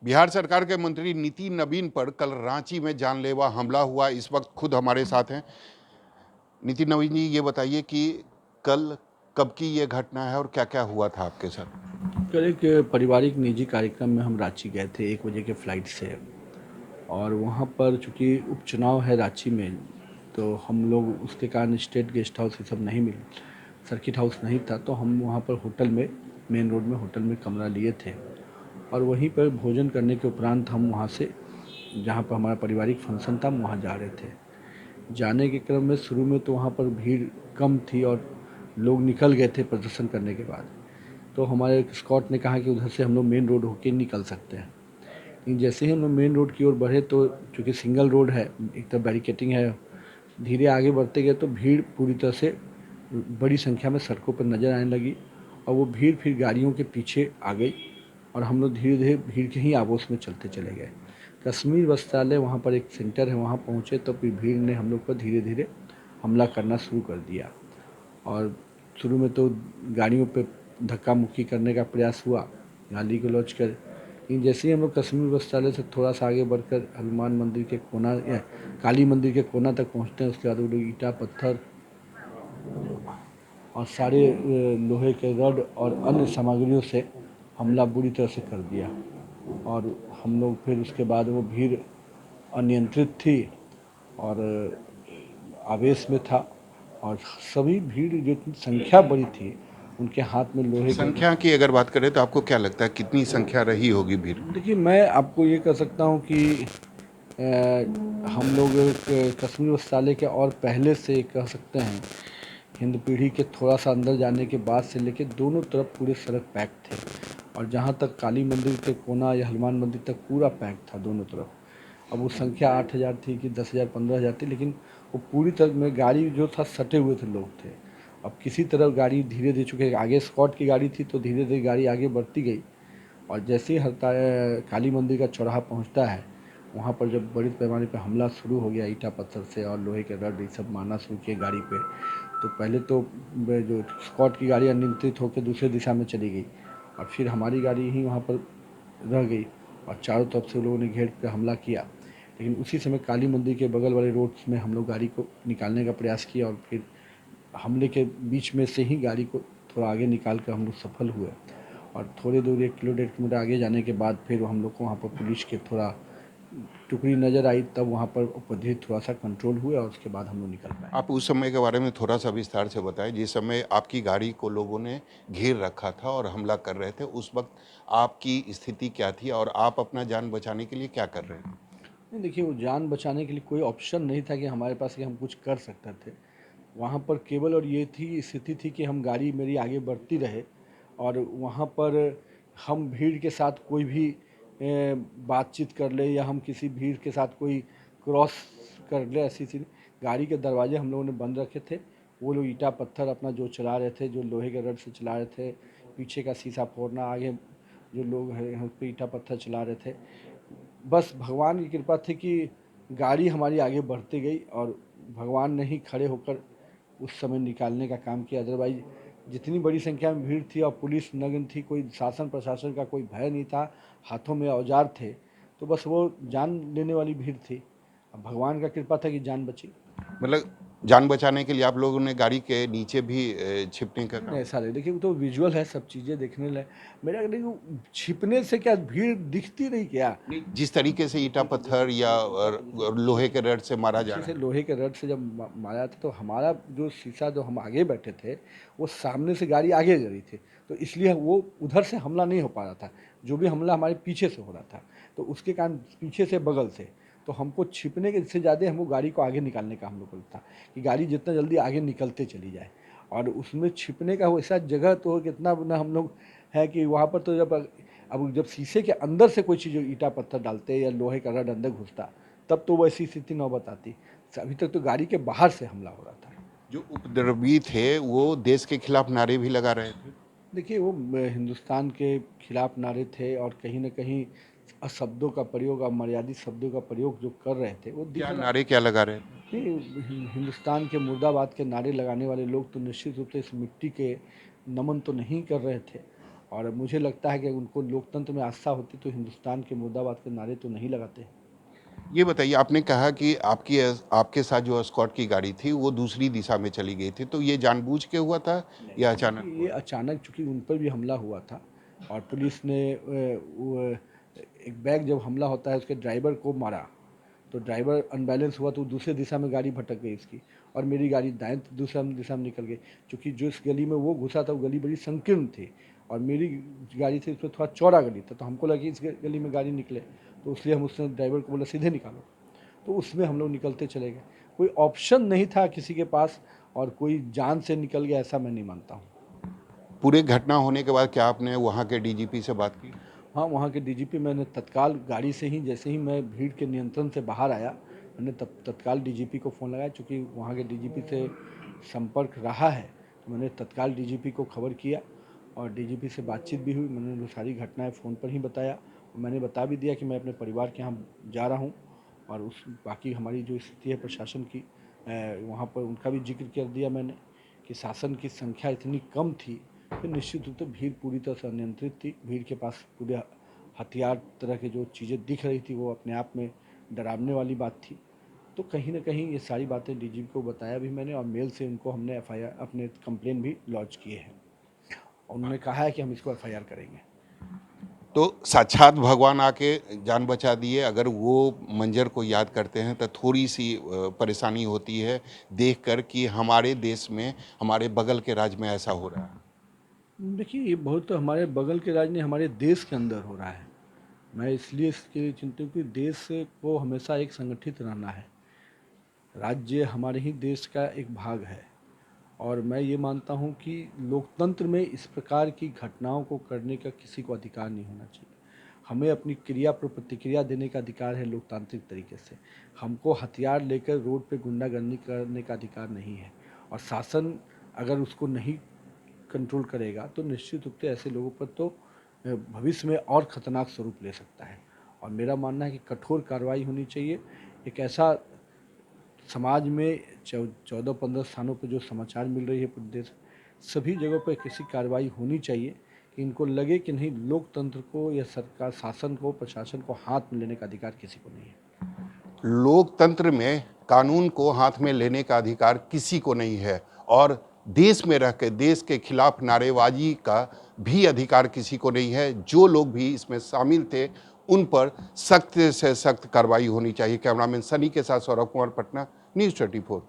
बिहार सरकार के मंत्री नितिन नवीन पर कल रांची में जानलेवा हमला हुआ। इस वक्त खुद हमारे साथ हैं। नितिन नवीन जी, ये बताइए कि कल कब की ये घटना है और क्या क्या हुआ था आपके साथ? कल एक पारिवारिक निजी कार्यक्रम में हम रांची गए थे 1 बजे के फ़्लाइट से। और वहाँ पर चूँकि उपचुनाव है रांची में, तो हम लोग उसके कारण स्टेट गेस्ट हाउस ये सब नहीं मिल, सर्किट हाउस नहीं था, तो हम वहाँ पर होटल में, मेन रोड में होटल में कमरा लिए थे। और वहीं पर भोजन करने के उपरांत हम वहाँ से, जहाँ पर हमारा पारिवारिक फंक्शन था, हम वहाँ जा रहे थे। जाने के क्रम में शुरू में तो वहाँ पर भीड़ कम थी और लोग निकल गए थे प्रदर्शन करने के बाद। तो हमारे स्कॉट ने कहा कि उधर से हम लोग मेन रोड होके निकल सकते हैं। लेकिन जैसे ही हम लोग मेन रोड की ओर बढ़े, तो चूँकि सिंगल रोड है, एक तरफ बैरिकेटिंग है, धीरे आगे बढ़ते गए तो भीड़ पूरी तरह से बड़ी संख्या में सड़कों पर नज़र आने लगी। और वो भीड़ फिर गाड़ियों के पीछे आ गई और हम लोग धीरे धीरे भीड़ के ही आगोश में चलते चले गए। कश्मीर वस्त्रालय वहाँ पर एक सेंटर है, वहाँ पहुँचे तो फिर भीड़ ने हम लोग पर धीरे धीरे हमला करना शुरू कर दिया। और शुरू में तो गाड़ियों पे धक्का मुक्की करने का प्रयास हुआ, गाली गलौज कर। लेकिन जैसे ही हम लोग कश्मीर वस्त्रालय से थोड़ा सा आगे बढ़कर हनुमान मंदिर के कोना या काली मंदिर के कोना तक पहुँचते हैं, उसके बाद वो लोग ईंटा पत्थर और सारे लोहे के रड और अन्य सामग्रियों से हमला बुरी तरह से कर दिया। और हम लोग फिर उसके बाद, वो भीड़ अनियंत्रित थी और आवेश में था। और सभी भीड़ जितनी संख्या बड़ी थी, उनके हाथ में लोहे के। संख्या की अगर बात करें तो आपको क्या लगता है कितनी संख्या रही होगी भीड़? देखिए, मैं आपको ये कह सकता हूँ कि हम लोग कश्मीर वस्त्रालय के और पहले से कह सकते हैं, हिंद पीढ़ी के थोड़ा सा अंदर जाने के बाद से लेके दोनों तरफ पूरे सड़क पैक थे। और जहाँ तक काली मंदिर के कोना या हनुमान मंदिर तक पूरा पैक था दोनों तरफ। अब वो संख्या 8,000 थी कि 10,000 15,000 थी, लेकिन वो पूरी तरह में गाड़ी जो था, सटे हुए थे लोग थे। अब किसी तरह गाड़ी धीरे धीरे, चुके आगे स्कॉट की गाड़ी थी, तो धीरे धीरे गाड़ी आगे बढ़ती गई। और जैसे ही हरता काली मंदिर का चौराहा पहुंचता है, वहाँ पर जब बड़े पैमाने पर हमला शुरू हो गया ईंटा पत्थर से और लोहे के रड ये सब मारना शुरू किए गाड़ी पे, तो पहले तो जो स्कॉट की गाड़ी अनियंत्रित होकर दूसरे दिशा में चली गई और फिर हमारी गाड़ी ही वहाँ पर रह गई और चारों तरफ से लोगों ने घेर कर हमला किया। लेकिन उसी समय काली मंदिर के बगल वाले रोड में हम लोग गाड़ी को निकालने का प्रयास किया और फिर हमले के बीच में से ही गाड़ी को थोड़ा आगे निकाल कर हम लोग सफल हुए। और थोड़ी दूर 1 किलो 1.5 किलोमीटर आगे जाने के बाद फिर हम लोग को वहाँ पर पुलिस के थोड़ा टुकड़ी नज़र आई, तब वहाँ पर उपद्रव थोड़ा सा कंट्रोल हुआ और उसके बाद हम लोग निकल पाए। आप उस समय के बारे में थोड़ा सा विस्तार से बताएं, जिस समय आपकी गाड़ी को लोगों ने घेर रखा था और हमला कर रहे थे। उस वक्त आपकी स्थिति क्या थी और आप अपना जान बचाने के लिए क्या कर रहे थे? नहीं, देखिए, वो जान बचाने के लिए कोई ऑप्शन नहीं था कि हमारे पास कि हम कुछ कर सकते थे। वहाँ पर केवल और ये थी स्थिति थी कि हम गाड़ी मेरी आगे बढ़ती रहे और वहाँ पर हम भीड़ के साथ कोई भी बातचीत कर ले या हम किसी भीड़ के साथ कोई क्रॉस कर ले, ऐसी चीज़। गाड़ी के दरवाजे हम लोगों ने बंद रखे थे। वो लोग ईंटा पत्थर अपना जो चला रहे थे, जो लोहे के रड से चला रहे थे, पीछे का शीशा फोड़ना, आगे जो लोग हैं हम पे ईंटा पत्थर चला रहे थे। बस भगवान की कृपा थी कि गाड़ी हमारी आगे बढ़ती गई और भगवान ने ही खड़े होकर उस समय निकालने का काम किया। अदरवाइज जितनी बड़ी संख्या में भीड़ थी और पुलिस नगन थी, कोई शासन प्रशासन का कोई भय नहीं था, हाथों में औजार थे, तो बस वो जान लेने वाली भीड़ थी। अब भगवान का कृपा था कि जान बची। मतलब जान बचाने के लिए आप लोगों ने गाड़ी के नीचे भी छिपने का नहीं, काम? ऐसा नहीं, देखिए, वो तो विजुअल है, सब चीज़ें देखने लायक। मेरा देखिए, छिपने से क्या, भीड़ दिखती नहीं क्या? नहीं, जिस तरीके से ईंटा पत्थर या लोहे के रड से मारा जा पीछे रहा से है। लोहे के रड से जब मारा था, तो हमारा जो शीशा, जो हम आगे बैठे थे, वो सामने से गाड़ी आगे जा रही थी, तो इसलिए वो उधर से हमला नहीं हो पा रहा था। जो भी हमला हमारे पीछे से हो रहा था, तो उसके कारण पीछे से, बगल से, तो हमको छिपने के से ज़्यादा हमको गाड़ी को आगे निकालने का हम लोग को था कि गाड़ी जितना जल्दी आगे निकलते चली जाए। और उसमें छिपने का वैसा जगह तो कितना ना हम लोग है कि वहाँ पर तो जब शीशे के अंदर से कोई चीज़ ईंटा पत्थर डालते या लोहे का रड अंदर घुसता, तब तो वैसी स्थिति नौबत आती। अभी तक तो गाड़ी के बाहर से हमला हो रहा था। जो उपद्रवी थे वो देश के खिलाफ नारे भी लगा रहे थे। देखिए, वो हिंदुस्तान के खिलाफ नारे थे और कहीं न कहीं शब्दों का प्रयोग, अमर्यादित शब्दों का प्रयोग जो कर रहे थे, वो दिख क्या रहा। नारे क्या लगा रहे थे? नहीं, हिंदुस्तान के मुर्दाबाद के नारे लगाने वाले लोग तो निश्चित रूप से इस मिट्टी के नमन तो नहीं कर रहे थे। और मुझे लगता है कि उनको लोकतंत्र में आस्था होती तो हिंदुस्तान के मुर्दाबाद के नारे तो नहीं लगाते। ये बताइए, आपने कहा कि आपके साथ जो एस्कॉर्ट की गाड़ी थी वो दूसरी दिशा में चली गई थी, तो ये जानबूझ के हुआ था या अचानक ये हुआ? अचानक, चूँकि उन पर भी हमला हुआ था और पुलिस ने एक बैग जब हमला होता है उसके ड्राइवर को मारा, तो ड्राइवर अनबैलेंस हुआ तो दूसरे दिशा में गाड़ी भटक गई इसकी, और मेरी गाड़ी दाएं दूसरा दिशा में निकल गई। चूँकि जिस गली में वो घुसा था वो गली बड़ी संकीर्ण थी और मेरी गाड़ी थी उसमें थोड़ा चौड़ा गली था, तो हमको लगा कि इस गली में गाड़ी निकले, तो इसलिए हम उसने ड्राइवर को बोला सीधे निकालो, तो उसमें हम लोग निकलते चले गए। कोई ऑप्शन नहीं था किसी के पास और कोई जान से निकल गया ऐसा मैं नहीं मानता हूँ। पूरे घटना होने के बाद क्या आपने वहाँ के डीजीपी से बात की? हाँ, वहाँ के डीजीपी, मैंने तत्काल गाड़ी से ही, जैसे ही मैं भीड़ के नियंत्रण से बाहर आया, मैंने तत्काल डीजीपी को फ़ोन लगाया। चूँकि वहाँ के डीजीपी से संपर्क रहा है तो मैंने तत्काल डीजीपी को खबर किया और डीजीपी से बातचीत भी हुई। मैंने वो सारी घटनाएं फ़ोन पर ही बताया और मैंने बता भी दिया कि मैं अपने परिवार के यहाँ जा रहा हूँ और उस बाकी हमारी जो स्थिति है प्रशासन की, वहाँ पर उनका भी जिक्र कर दिया मैंने कि शासन की संख्या इतनी कम थी फिर निश्चित रूप से भीड़ पूरी तरह से अनियंत्रित थी। भीड़ के पास पूरे हथियार तरह की जो चीज़ें दिख रही थी वो अपने आप में डरावने वाली बात थी। तो कहीं न कहीं ये सारी बातें डीजीपी को बताया भी मैंने और मेल से उनको हमने एफआईआर, अपने कंप्लेन भी लॉन्च किए हैं और उन्होंने कहा है कि हम इसको एफआईआर करेंगे। तो साक्षात भगवान आके जान बचा दिए। अगर वो मंजर को याद करते हैं तो थोड़ी सी परेशानी होती है देखकर कि हमारे देश में, हमारे बगल के राज्य में ऐसा हो रहा है। देखिए, ये बहुत हमारे बगल के राज्य नहीं, हमारे देश के अंदर हो रहा है। मैं इसलिए इसके लिए चिंतित हूँ कि देश को हमेशा एक संगठित रहना है। राज्य हमारे ही देश का एक भाग है और मैं ये मानता हूँ कि लोकतंत्र में इस प्रकार की घटनाओं को करने का किसी को अधिकार नहीं होना चाहिए। हमें अपनी क्रिया पर प्रतिक्रिया देने का अधिकार है लोकतांत्रिक तरीके से। हमको हथियार लेकर रोड पे गुंडागर्दी करने का अधिकार नहीं है और शासन अगर उसको नहीं कंट्रोल करेगा तो निश्चित रूप से ऐसे लोगों पर तो भविष्य में और ख़तरनाक स्वरूप ले सकता है। और मेरा मानना है कि कठोर कार्रवाई होनी चाहिए। एक ऐसा समाज में 14-15 स्थानों पर जो समाचार मिल रही है पूरे देश, सभी जगहों पर किसी कार्रवाई होनी चाहिए कि इनको लगे कि नहीं, लोकतंत्र को या सरकार, शासन को, प्रशासन को हाथ में लेने का अधिकार किसी को नहीं है। लोकतंत्र में कानून को हाथ में लेने का अधिकार किसी को नहीं है और देश में रहकर देश के खिलाफ नारेबाजी का भी अधिकार किसी को नहीं है। जो लोग भी इसमें शामिल थे उन पर सख्त से सख्त कार्रवाई होनी चाहिए। कैमरामैन सनी के साथ सौरभ कुमार, पटना, न्यूज़ 24।